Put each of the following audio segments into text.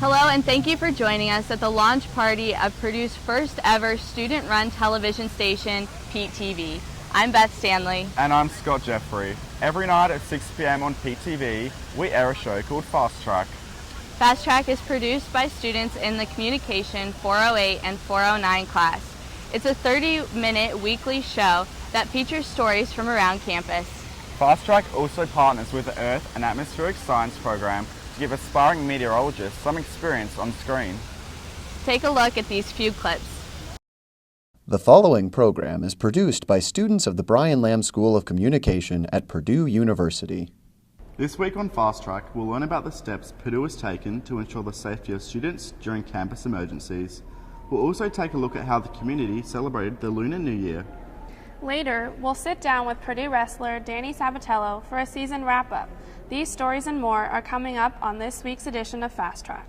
Hello, and thank you for joining us at the launch party of Purdue's first ever student-run television station, Petetv. I'm Beth Stanley. And I'm Scott Jeffrey. Every night at 6 p.m. on Petetv, we air a show called Fast Track. Fast Track is produced by students in the Communication 408 and 409 class. It's a 30-minute weekly show that features stories from around campus. Fast Track also partners with the Earth and Atmospheric Science program to give aspiring meteorologists some experience on screen. Take a look at these few clips. The following program is produced by students of the Brian Lamb School of Communication at Purdue University. This week on Fast Track, we'll learn about the steps Purdue has taken to ensure the safety of students during campus emergencies. We'll also take a look at how the community celebrated the Lunar New Year. Later, we'll sit down with Purdue wrestler Danny Sabatello for a season wrap-up. These stories and more are coming up on this week's edition of Fast Track.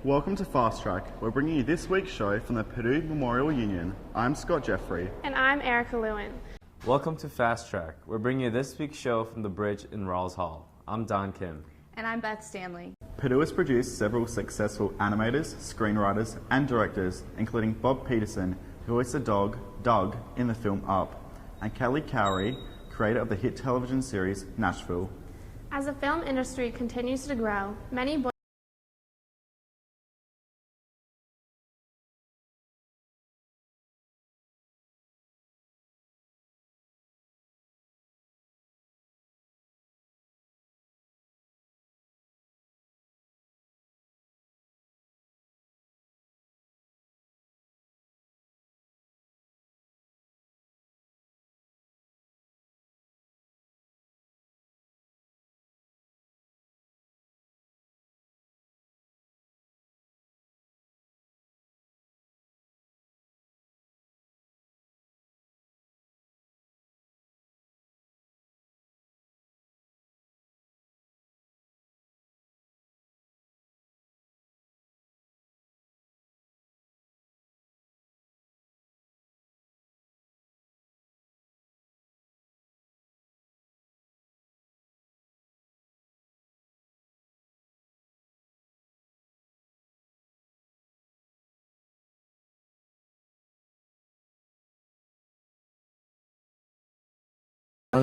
Welcome to Fast Track. We're bringing you this week's show from the Purdue Memorial Union. I'm Scott Jeffrey. And I'm Erica Lewin. Welcome to Fast Track. We're bringing you this week's show from the bridge in Rawls Hall. I'm Don Kim. And I'm Beth Stanley. Purdue has produced several successful animators, screenwriters, and directors, including Bob Peterson, who voiced the dog, Doug, in the film Up, and Kelly Cowrie, creator of the hit television series Nashville. As the film industry continues to grow, many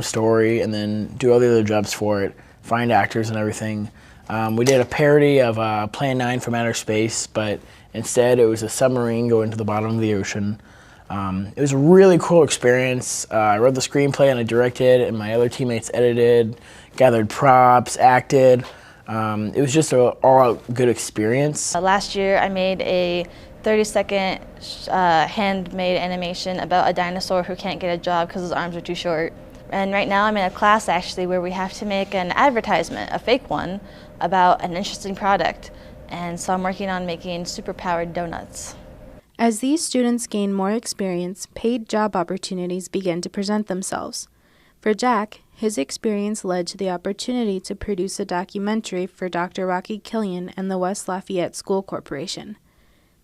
story and then do all the other jobs for it, find actors and everything. We did a parody of Plan 9 from Outer Space, but instead it was a submarine going to the bottom of the ocean. It was a really cool experience. I wrote the screenplay and I directed, and my other teammates edited, gathered props, acted. It was just an all-out good experience. Last year I made a 30-second handmade animation about a dinosaur who can't get a job because his arms are too short. And right now I'm in a class actually where we have to make an advertisement, a fake one, about an interesting product. And so I'm working on making superpowered donuts. As these students gain more experience, paid job opportunities begin to present themselves. For Jack, his experience led to the opportunity to produce a documentary for Dr. Rocky Killian and the West Lafayette School Corporation.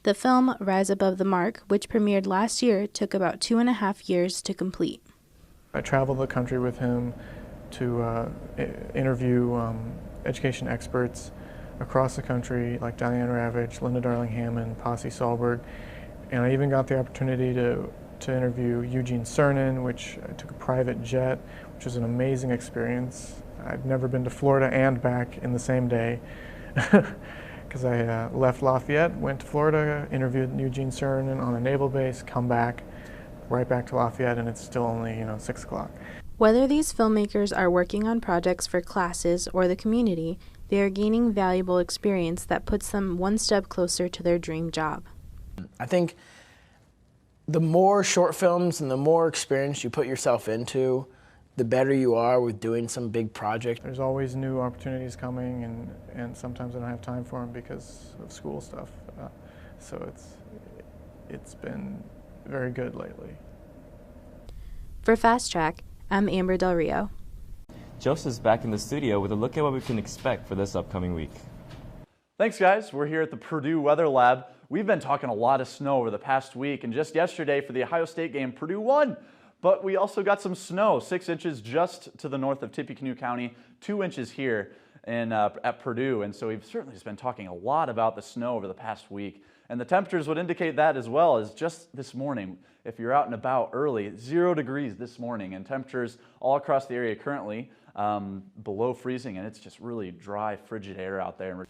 The film, Rise Above the Mark, which premiered last year, took about 2.5 years to complete. I traveled the country with him to interview education experts across the country, like Diane Ravitch, Linda Darling-Hammond, Posse Sahlberg, and I even got the opportunity to interview Eugene Cernan, which I took a private jet, which was an amazing experience. I'd never been to Florida and back in the same day, because I left Lafayette, went to Florida, interviewed Eugene Cernan on a naval base, come back, right back to Lafayette, and it's still only 6 o'clock. Whether these filmmakers are working on projects for classes or the community, they are gaining valuable experience that puts them one step closer to their dream job. I think the more short films and the more experience you put yourself into, the better you are with doing some big project. There's always new opportunities coming, and sometimes I don't have time for them because of school stuff. So it's been very good lately. For Fast Track, I'm Amber Del Rio. Joseph's back in the studio with a look at what we can expect for this upcoming week. Thanks, guys. We're here at the Purdue Weather Lab. We've been talking a lot of snow over the past week, and just yesterday for the Ohio State game, Purdue won. But we also got some snow, 6 inches just to the north of Tippecanoe County, 2 inches here at Purdue. And so we've certainly just been talking a lot about the snow over the past week. And the temperatures would indicate that as well, as just this morning, if you're out and about early, 0 degrees this morning, and temperatures all across the area currently below freezing, and it's just really dry, frigid air out there.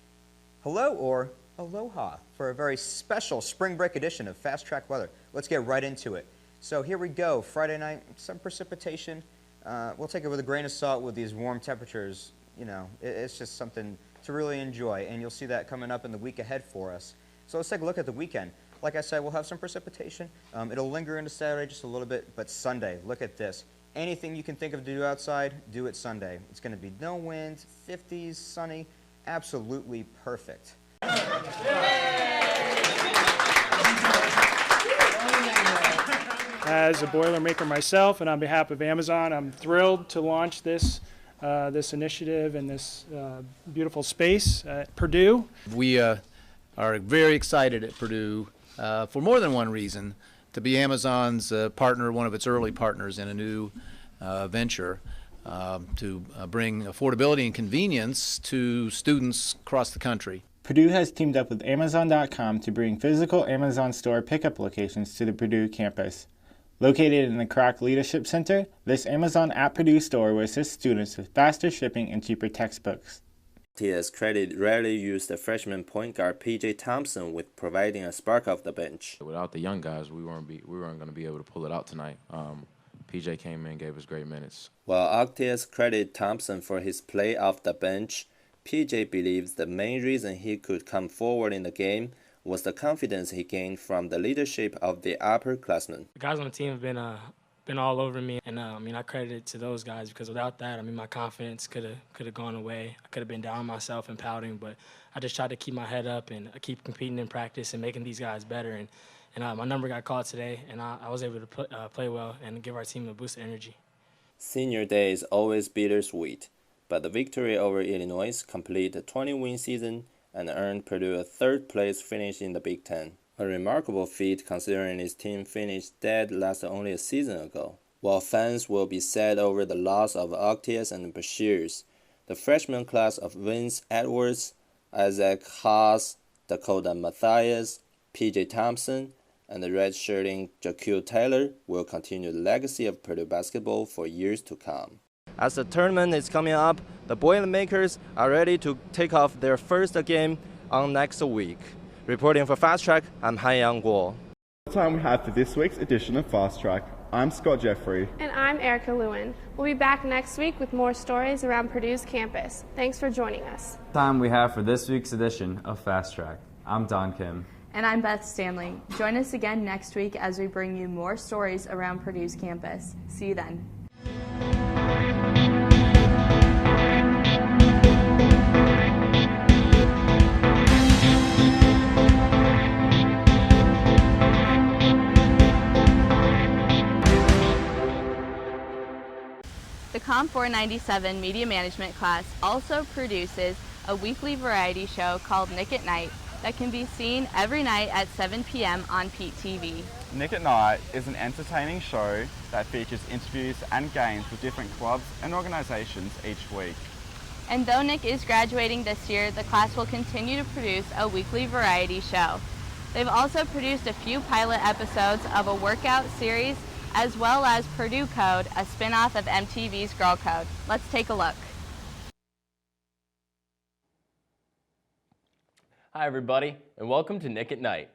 Hello or aloha for a very special spring break edition of Fast Track Weather. Let's get right into it. So here we go. Friday night, some precipitation. We'll take it with a grain of salt with these warm temperatures. You know, it's just something to really enjoy, and you'll see that coming up in the week ahead for us. So let's take a look at the weekend. Like I said, we'll have some precipitation. It'll linger into Saturday just a little bit, but Sunday, look at this. Anything you can think of to do outside, do it Sunday. It's going to be no wind, 50s, sunny, absolutely perfect. As a Boilermaker myself, and on behalf of Amazon, I'm thrilled to launch this initiative and this beautiful space at Purdue. We are very excited at Purdue for more than one reason, to be Amazon's partner, one of its early partners in a new venture to bring affordability and convenience to students across the country. Purdue has teamed up with Amazon.com to bring physical Amazon store pickup locations to the Purdue campus. Located in the Kroc Leadership Center, this Amazon at Purdue store will assist students with faster shipping and cheaper textbooks. TS credit rarely used the freshman point guard P.J. Thompson with providing a spark off the bench. Without the young guys, we weren't going to be able to pull it out tonight. P.J. came in and gave us great minutes. While Octius credited Thompson for his play off the bench, P.J. believes the main reason he could come forward in the game was the confidence he gained from the leadership of the upperclassmen. The guys on the team have been all over me, and I credit it to those guys, because without that, my confidence could have gone away. I could have been down on myself and pouting, but I just tried to keep my head up and keep competing in practice and making these guys better. And my number got called today, and I was able to play well and give our team a boost of energy. Senior day is always bittersweet, but the victory over Illinois completed a 20-win season and earned Purdue a third-place finish in the Big Ten. A remarkable feat considering his team finished dead last only a season ago. While fans will be sad over the loss of Octius and Bashirs, the freshman class of Vince Edwards, Isaac Haas, Dakota Mathias, P.J. Thompson, and the redshirting Jaquil Taylor will continue the legacy of Purdue basketball for years to come. As the tournament is coming up, the Boilermakers are ready to take off their first game on next week. Reporting for Fast Track, I'm Han-Yang Guo. That's the time we have for this week's edition of Fast Track. I'm Scott Jeffrey. And I'm Erica Lewin. We'll be back next week with more stories around Purdue's campus. Thanks for joining us. Time we have for this week's edition of Fast Track. I'm Don Kim. And I'm Beth Stanley. Join us again next week as we bring you more stories around Purdue's campus. See you then. The Com 497 Media Management class also produces a weekly variety show called Nick at Night that can be seen every night at 7 p.m. on Pete TV. Nick at Night is an entertaining show that features interviews and games with different clubs and organizations each week. And though Nick is graduating this year, the class will continue to produce a weekly variety show. They've also produced a few pilot episodes of a workout series, as well as Purdue Code, a spin-off of MTV's Girl Code. Let's take a look. Hi everybody, and welcome to Nick at Night.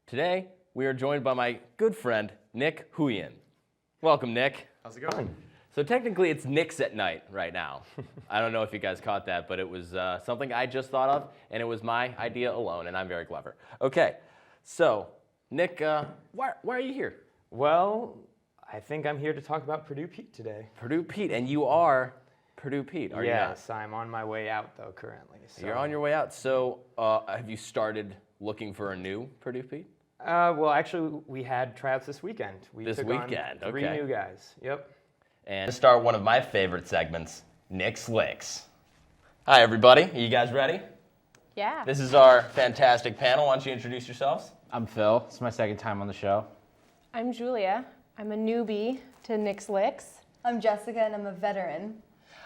Today, we are joined by my good friend, Nick Huyen. Welcome, Nick. How's it going? So technically, it's Nick's at Night right now. I don't know if you guys caught that, but it was something I just thought of, and it was my idea alone, and I'm very clever. Okay, so, Nick, why are you here? Well, I think I'm here to talk about Purdue Pete today. Purdue Pete, and you are Purdue Pete, are you not? Yes, I'm on my way out, though, currently. So. You're on your way out. So have you started looking for a new Purdue Pete? Well, actually, we had tryouts this weekend. We this took weekend, on 3 new guys. Yep. And to start one of my favorite segments, Nick Slicks. Hi, everybody. Are you guys ready? Yeah. This is our fantastic panel. Why don't you introduce yourselves? I'm Phil. It's my second time on the show. I'm Julia. I'm a newbie to Nick Slicks. I'm Jessica, and I'm a veteran.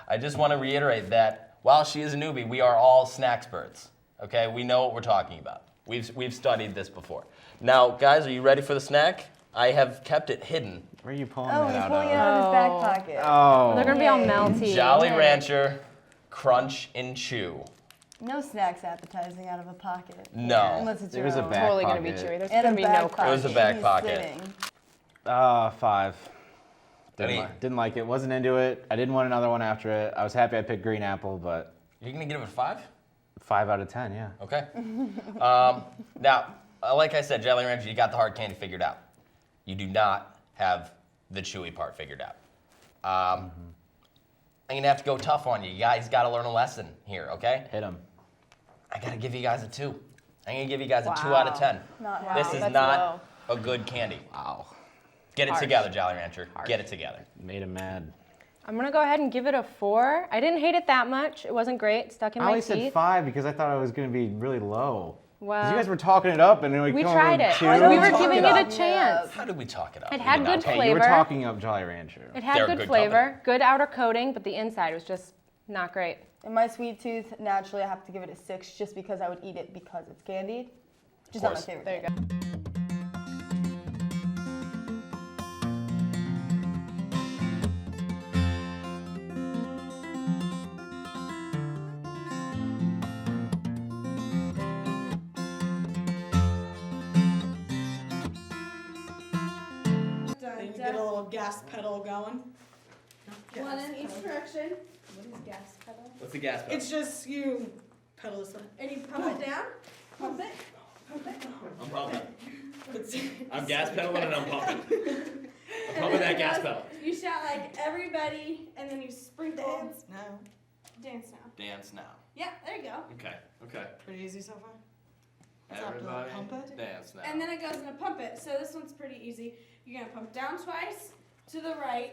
I just want to reiterate that while she is a newbie, we are all snacksperts. Okay, we know what we're talking about. We've studied this before. Now, guys, are you ready for the snack? I have kept it hidden. Where are you pulling Oh, that he's out pulling of? it out of his back pocket. Oh. They're gonna be all melty. Jolly Rancher Crunch and Chew. No snacks appetizing out of a pocket. No. Unless it's It was your a own. back Totally pocket. gonna be chewy. There's And gonna a be back no pocket. It was a back He's pocket. sitting. 5. Any- Didn't like it. Wasn't into it. I didn't want another one after it. I was happy I picked green apple, but You're gonna give it a 5? 5 out of 10, yeah. Okay. Now, like I said, Jolly Rancher, you got the hard candy figured out. You do not have the chewy part figured out. I'm gonna have to go tough on you. You guys gotta learn a lesson here, okay? Hit him. I gotta give you guys a 2. I'm gonna give you guys a 2 out of 10. Not This wow. is That's not a good candy. Wow. Get it Harsh. together, Jolly Rancher. Get it together. Made him mad. I'm gonna go ahead and give it a 4. I didn't hate it that much. It wasn't great. Stuck in I my only teeth. said 5 because I thought it was going to be really low. 'Cause Well, you guys were talking it up and then we come tried with it. 2. We were Talk giving it it a up. chance. How did we talk it up? It We had did not good talk- Hey, you were flavor. talking up Jolly Rancher. It had They're good good flavor, company. good outer coating, but the inside was just not great. In my sweet tooth, naturally, I have to give it a 6 just because I would eat it because it's candied. Just not my course. favorite. There you go. Then you get a little gas pedal going. One in each direction. What is gas pedal? What's the gas pedal? It's just you pedal this one. And you pump it down. Pump it. Pump it. I'm pumping. It's- I'm gas pedaling and I'm pumping. I'm pumping that gas pedal. You shout like everybody, and then you sprinkle. Dance now. Dance now. Dance now. Yeah, there you go. Okay, okay. Pretty easy so far. Everybody pump it. dance now. And then it goes into pump it. So this one's pretty easy. You're gonna pump down twice, to the right,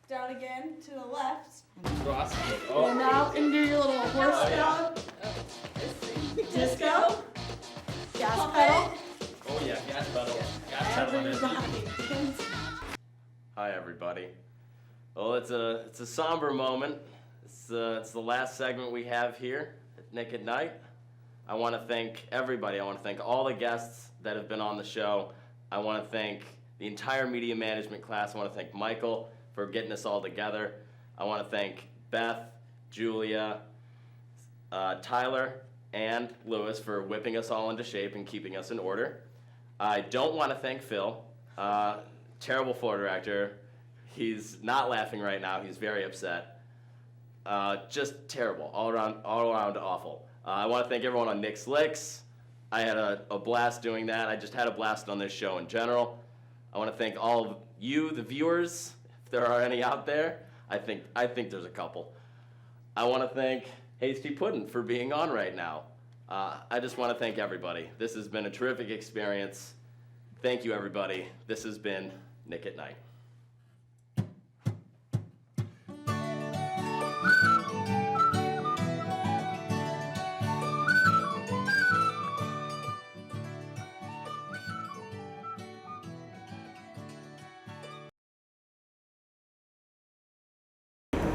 down again, to the left. Cross. And now and do your little horse pedal. Disco. Gas Pump pedal. Oh yeah, gas pedal. Gas pedal. on it. Everybody. Hi everybody. Well, it's a somber moment. It's the last segment we have here at Nick at Night. I want to thank everybody. I want to thank all the guests that have been on the show. I want to thank the entire media management class. I want to thank Michael for getting us all together. I want to thank Beth, Julia, Tyler, and Lewis for whipping us all into shape and keeping us in order. I don't want to thank Phil, terrible floor director. He's not laughing right now. He's very upset. Just terrible, all around awful. I want to thank everyone on Nick Slicks. I had a blast doing that. I just had a blast on this show in general. I want to thank all of you, the viewers, if there are any out there. I think there's a couple. I want to thank Hasty Puddin' for being on right now. I just want to thank everybody. This has been a terrific experience. Thank you, everybody. This has been Nick at Night.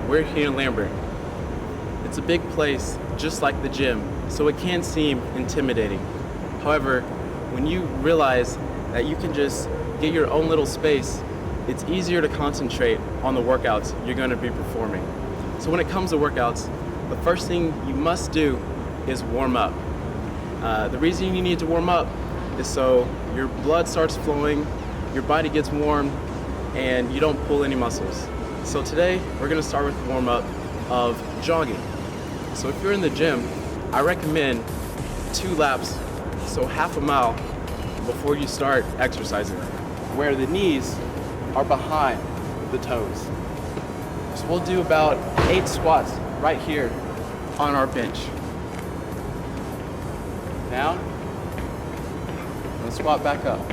We're here in Lambert. It's a big place, just like the gym, so it can seem intimidating. However, when you realize that you can just get your own little space, it's easier to concentrate on the workouts you're going to be performing. So when it comes to workouts, the first thing you must do is warm up. The reason you need to warm up is so your blood starts flowing, your body gets warm, and you don't pull any muscles. So today, we're gonna start with a warm-up of jogging. So if you're in the gym, I recommend 2 laps, so half a mile before you start exercising, where the knees are behind the toes. So we'll do about 8 squats right here on our bench. Down, and squat back up.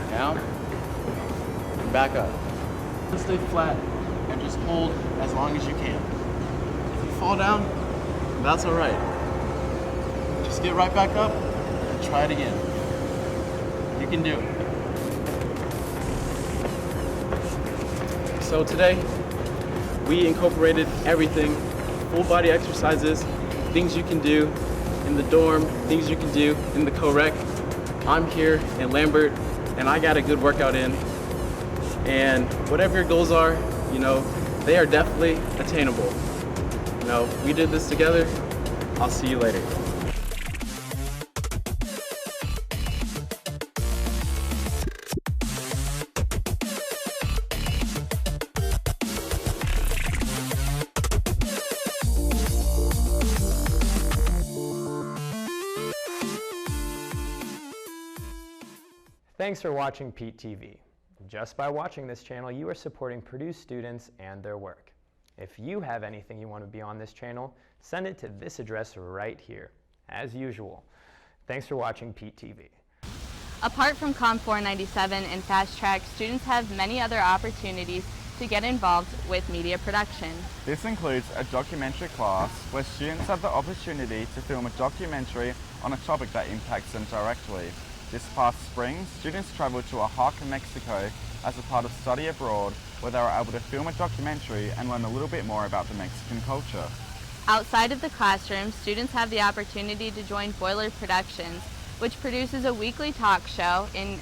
Down, and back up. Stay flat and just hold as long as you can. If you fall down, that's all right. Just get right back up and try it again. You can do it. So today, we incorporated everything, full body exercises, things you can do in the dorm, things you can do in the co-rec. I'm here in Lambert, and I got a good workout in. And whatever your goals are, they are definitely attainable. We did this together. I'll see you later. Thanks for watching Petetv. Just by watching this channel, you are supporting Purdue students and their work. If you have anything you want to be on this channel, send it to this address right here. As usual, thanks for watching Petetv. Apart from Com 497 and Fast Track, students have many other opportunities to get involved with media production. This includes a documentary class where students have the opportunity to film a documentary on a topic that impacts them directly. This past spring, students travelled to Oaxaca, Mexico as a part of Study Abroad, where they were able to film a documentary and learn a little bit more about the Mexican culture. Outside of the classroom, students have the opportunity to join Boiler Productions, which produces a weekly talk show in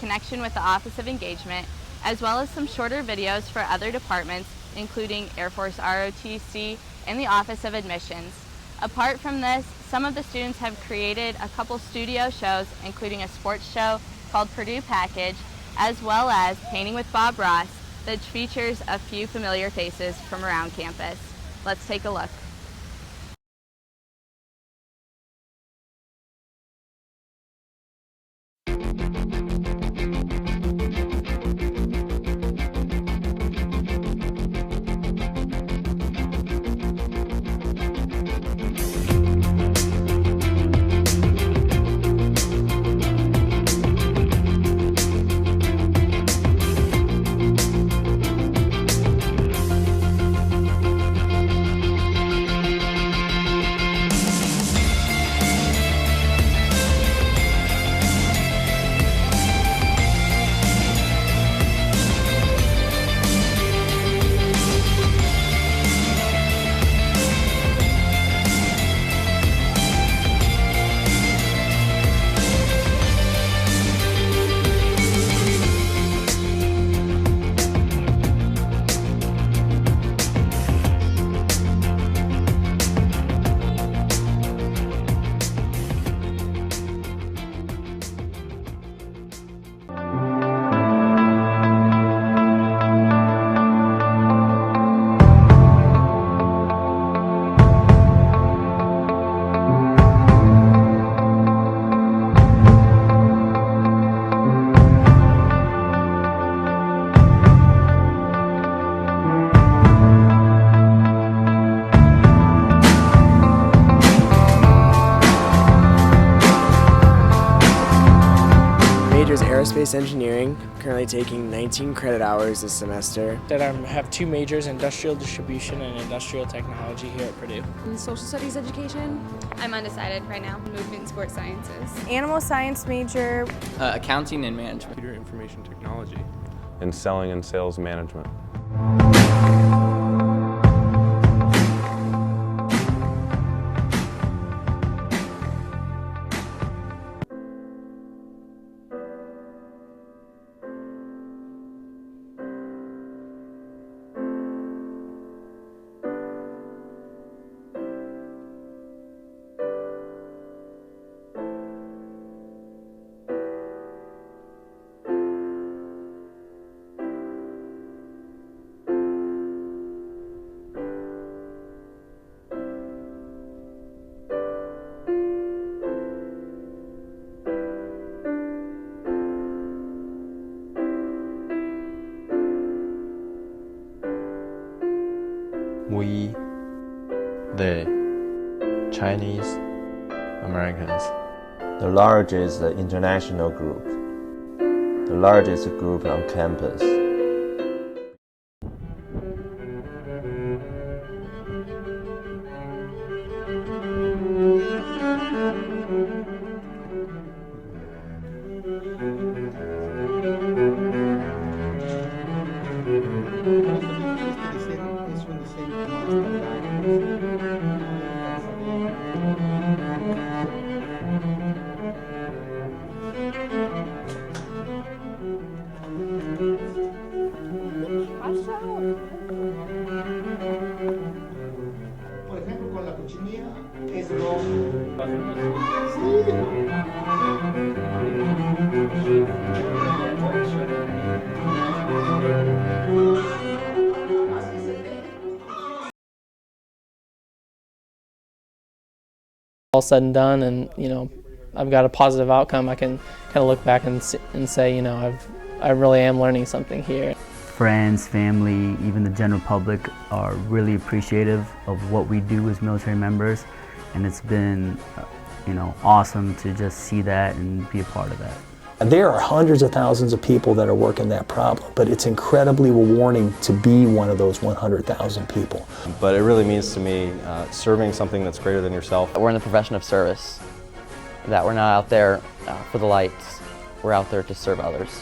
connection with the Office of Engagement, as well as some shorter videos for other departments, including Air Force ROTC and the Office of Admissions. Apart from this, some of the students have created a couple studio shows, including a sports show called Purdue Package, as well as Painting with Bob Ross, that features a few familiar faces from around campus. Let's take a look. Aerospace engineering, currently taking 19 credit hours this semester. That I have two majors, industrial distribution and industrial technology here at Purdue. In social studies education. I'm undecided right now. Movement and sports sciences. Animal science major. Accounting and management. Computer information technology. And selling and sales management. We, the Chinese Americans. The largest international group. The largest group on campus. Por ejemplo, con la cochinilla es rojo. All said and done, and I've got a positive outcome. I can kind of look back and say, I really am learning something here. Friends, family, even the general public are really appreciative of what we do as military members, and it's been, awesome to just see that and be a part of that. There are hundreds of thousands of people that are working that problem, but it's incredibly rewarding to be one of those 100,000 people. But it really means to me serving something that's greater than yourself. We're in the profession of service, that we're not out there for the lights, we're out there to serve others.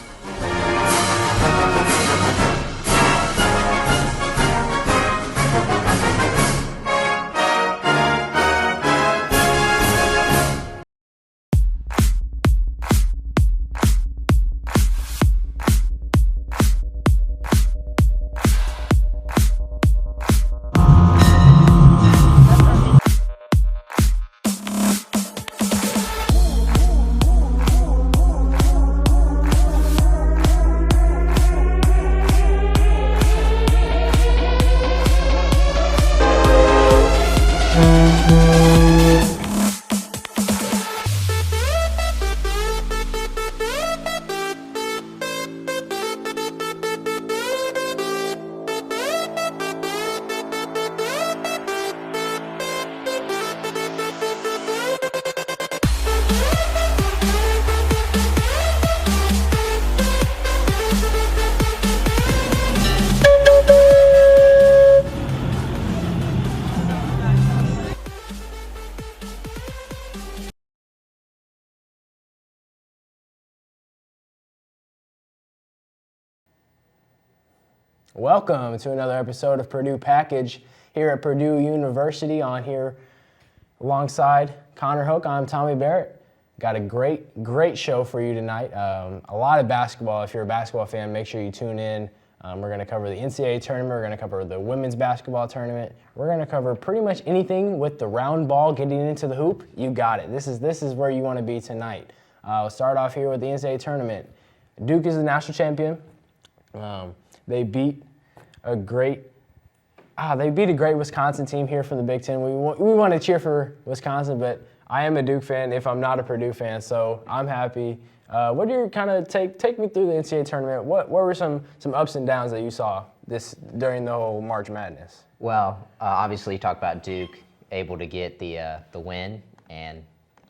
Welcome to another episode of Purdue Package here at Purdue University. On here alongside Connor Hook, I'm Tommy Barrett. Got a great show for you tonight. A lot of basketball. If you're a basketball fan, make sure you tune in. We're going to cover the NCAA tournament. We're going to cover the women's basketball tournament. We're going to cover pretty much anything with the round ball getting into the hoop. You got it. This is where you want to be tonight. We'll start off here with the NCAA tournament. Duke is the national champion. They beat a great Wisconsin team here from the Big Ten. We want to cheer for Wisconsin, but I am a Duke fan if I'm not a Purdue fan, so I'm happy. What do you kind of take me through the NCAA tournament? What were some ups and downs that you saw during the whole March Madness? Well, obviously you talk about Duke able to get the win and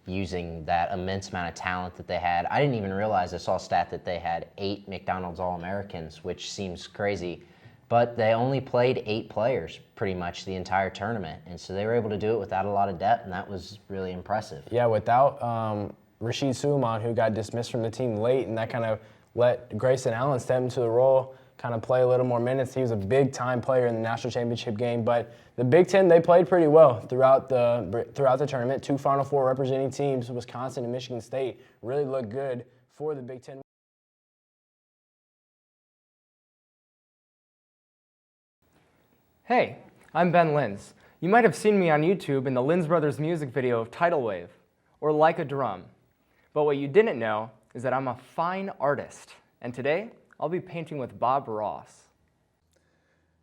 using that immense amount of talent that they had. I didn't even realize, I saw a stat that they had 8 McDonald's All-Americans, which seems crazy. But they only played 8 players pretty much the entire tournament. And so they were able to do it without a lot of depth, and that was really impressive. Yeah, without Rashid Suleiman, who got dismissed from the team late, and that kind of let Grayson Allen step into the role, kind of play a little more minutes. He was a big-time player in the national championship game. But the Big Ten, they played pretty well throughout the tournament. 2 Final Four representing teams, Wisconsin and Michigan State, really looked good for the Big Ten. Hey, I'm Ben Linz. You might have seen me on YouTube in the Linz Brothers music video of Tidal Wave, or Like a Drum. But what you didn't know is that I'm a fine artist, and today I'll be painting with Bob Ross.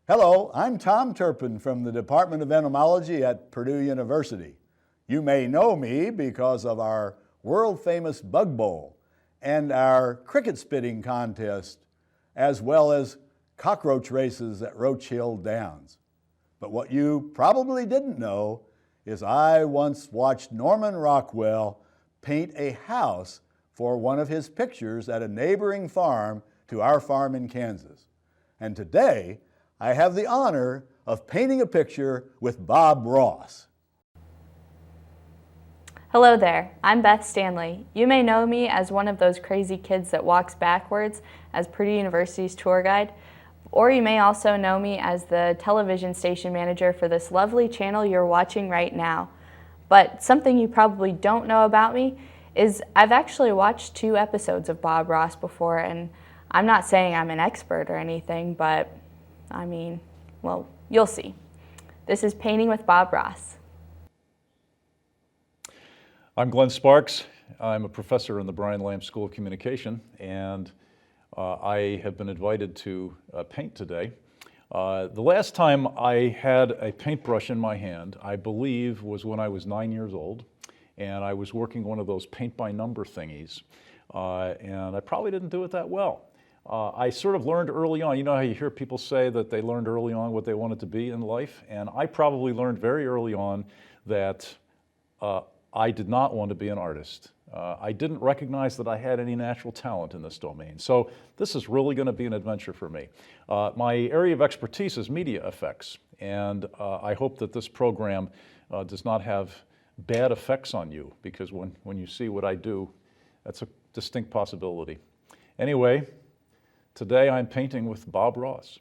Hello, I'm Tom Turpin from the Department of Entomology at Purdue University. You may know me because of our world-famous Bug Bowl and our cricket spitting contest, as well as cockroach races at Roach Hill Downs. But what you probably didn't know is I once watched Norman Rockwell paint a house for one of his pictures at a neighboring farm to our farm in Kansas. And today, I have the honor of painting a picture with Bob Ross. Hello there, I'm Beth Stanley. You may know me as one of those crazy kids that walks backwards as Purdue University's tour guide, or you may also know me as the television station manager for this lovely channel you're watching right now. But something you probably don't know about me is I've actually watched 2 episodes of Bob Ross before, and I'm not saying I'm an expert or anything, but I mean, well, you'll see. This is Painting with Bob Ross. I'm Glenn Sparks. I'm a professor in the Brian Lamb School of Communication, and I have been invited to paint today. The last time I had a paintbrush in my hand, I believe, was when I was 9 years old, and I was working one of those paint by number thingies, and I probably didn't do it that well. I sort of learned early on, you know how you hear people say that they learned early on what they wanted to be in life, and I probably learned very early on that I did not want to be an artist. I didn't recognize that I had any natural talent in this domain. So this is really going to be an adventure for me. My area of expertise is media effects, and I hope that this program does not have bad effects on you, because when you see what I do, that's a distinct possibility. Anyway, today I'm painting with Bob Ross.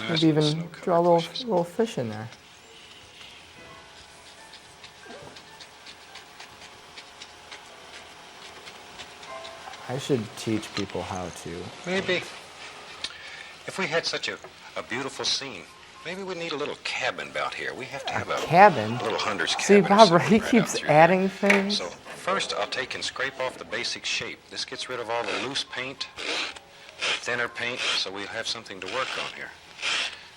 Maybe even draw a little fish in there. I should teach people how to. Maybe. If we had such a beautiful scene, maybe we need a little cabin out here. We have to have a cabin? A little hunter's See, cabin. Bob, he keeps adding things. So first I'll take and scrape off the basic shape. This gets rid of all the loose paint, the thinner paint, so we'll have something to work on here.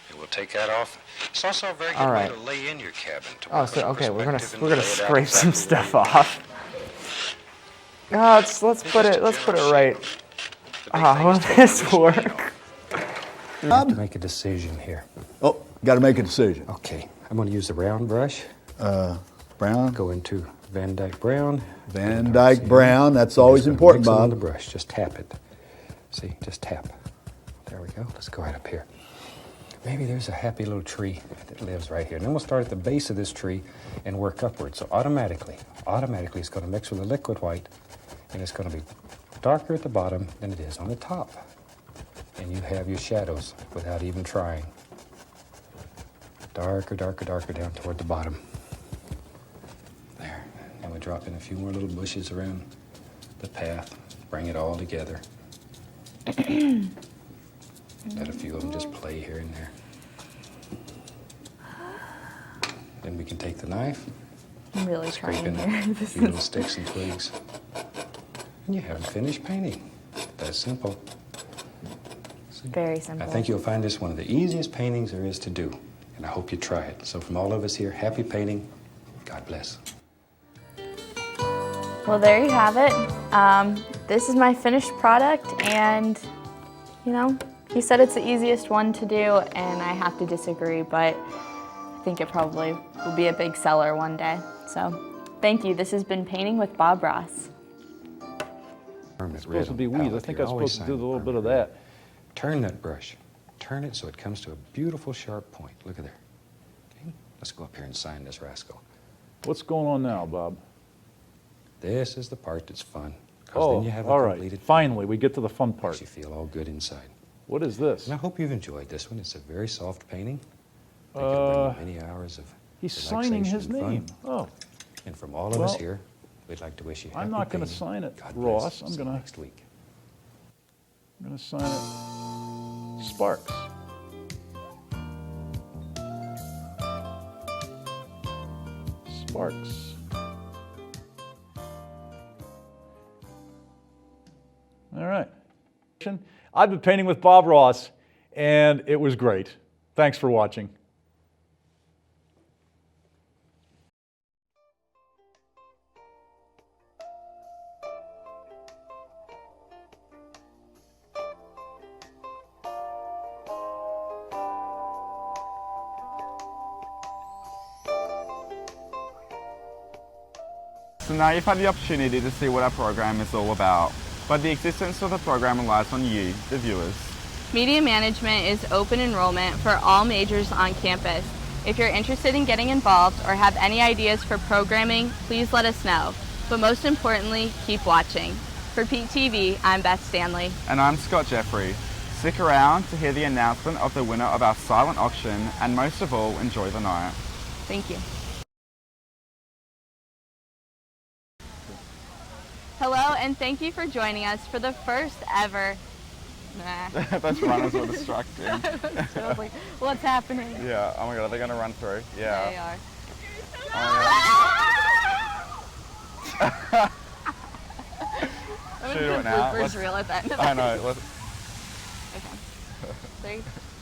And we'll take that off. It's also a very good way to lay in your cabin. Okay, we're gonna scrape some stuff off. Let's put it right. Will this work? You have to make a decision here. Oh, got to make a decision. Okay, I'm going to use the round brush. Brown. Go into Van Dyke Brown. Van Dyke Brown. That's always important, Bob. On Bob. the brush, just tap it. See, just tap. There we go. Let's go right up here. Maybe there's a happy little tree that lives right here. And then we'll start at the base of this tree and work upward. So automatically it's going to mix with the liquid white, and it's going to be darker at the bottom than it is on the top. And you have your shadows without even trying. Darker, darker, darker down toward the bottom. There. And we drop in a few more little bushes around the path. Bring it all together. Let a few of them just play here and there. Then we can take the knife. I'm really scrape trying in here. a few little sticks and twigs. And you have a finished painting. That's simple. Very simple. I think you'll find this one of the easiest paintings there is to do, and I hope you try it. So from all of us here, happy painting. God bless. Well, there you have it. This is my finished product, and you know, he said it's the easiest one to do, and I have to disagree, but I think it probably will be a big seller one day. So thank you. This has been Painting with Bob Ross. It's supposed to be weeds. I think I'm supposed to do a little bit of that. Turn that brush. Turn it so it comes to a beautiful sharp point. Look at there. Okay. Let's go up here and sign this rascal. What's going on now, Bob? This is the part that's fun. Oh, then you have all a right. completed Finally, we get to the fun part. Makes you feel all good inside. What is this? And I hope you've enjoyed this one. It's a very soft painting. I think it'll bring you many hours of He's signing his relaxation and name. fun. Oh. And from all of us here, we'd like to wish you happy I'm not going to painting. sign it, God Ross. bless. I'm See you going next week. to sign it Sparks. Sparks. All right. I've been painting with Bob Ross, and it was great. Thanks for watching. So now you've had the opportunity to see what our program is all about, but the existence of the program relies on you, the viewers. Media management is open enrollment for all majors on campus. If you're interested in getting involved or have any ideas for programming, please let us know. But most importantly, keep watching. For PeteTV, I'm Beth Stanley. And I'm Scott Jeffrey. Stick around to hear the announcement of the winner of our silent auction, and most of all, enjoy the night. Thank you. Hello, and thank you for joining us for the first ever... Nah. Those runners were distracting. I was like, what's happening? Yeah, oh my god, are they going to run through? Yeah. They are. Oh I'm Should we do gonna it put now? bloopers reel at the end of I it. know. Let's... Okay. 3,